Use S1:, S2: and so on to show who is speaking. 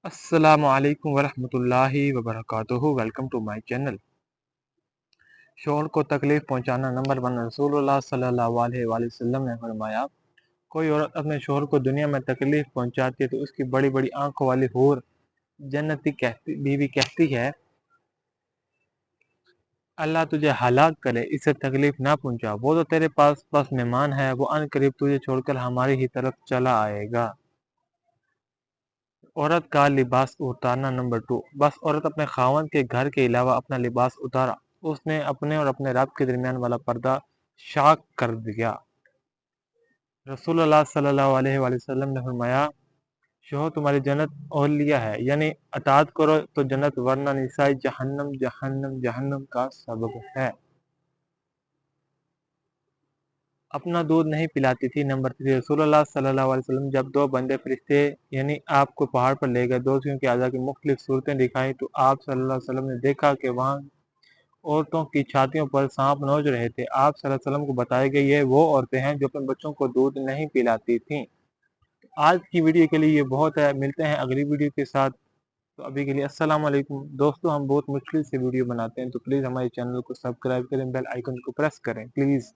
S1: अस्सलामु अलैकुम वरहमतुल्लाहि वबरकातुहू। Welcome to my channel. शोहर को तकलीफ पहुंचाना नंबर 1। रसूलुल्लाह सल्लल्लाहु अलैहि वसल्लम ने फरमाया, कोई औरत अपने शोहर को दुनिया में तकलीफ पहुंचाती है तो उसकी बड़ी बड़ी आंखों वाली हूर जन्नती बीवी कहती है, अल्लाह तुझे हलाक करे, इसे तकलीफ ना पहुंचा। वो तो तेरे पास मेहमान है, वो अनकरीब तुझे छोड़कर हमारी ही तरफ चला आएगा। औरत का लिबास उतारना नंबर 2। बस औरत अपने खावंद के घर के अलावा अपना लिबास उतारा, उसने अपने और अपने रब के दरमियान वाला पर्दा शाक कर दिया। रसूलुल्लाह सल्लल्लाहु अलैहि वसल्लम ने फरमाया, शोहर तुम्हारी जन्नत ओहलिया है, यानी अताअत करो तो जन्नत, वरना निसाई जहन्नम जहन्नम जहन्नम का सबब है। अपना दूध नहीं पिलाती थी नंबर 3। रसूलुल्लाह सल्लल्लाहु अलैहि वसल्लम जब दो बंदे फरिश्ते यानी आपको पहाड़ पर ले गए, दोषियों की आज़ा की मुख्तलिफ सूरतें दिखाई, तो आप सल्लल्लाहु अलैहि वसल्लम ने देखा कि वहाँ औरतों की छातियों पर सांप नोच रहे थे। आप सल्लल्लाहु अलैहि वसल्लम को बताया कि ये वो औरतें हैं जो अपने बच्चों को दूध नहीं पिलाती थीं। आज की वीडियो के लिए ये बहुत है, मिलते हैं अगली वीडियो के साथ। तो अभी के लिए अस्सलाम वालेकुम दोस्तों। हम बहुत मुश्किल से वीडियो बनाते हैं, तो प्लीज़ हमारे चैनल को सब्सक्राइब करें, बेल आइकन को प्रेस करें प्लीज़।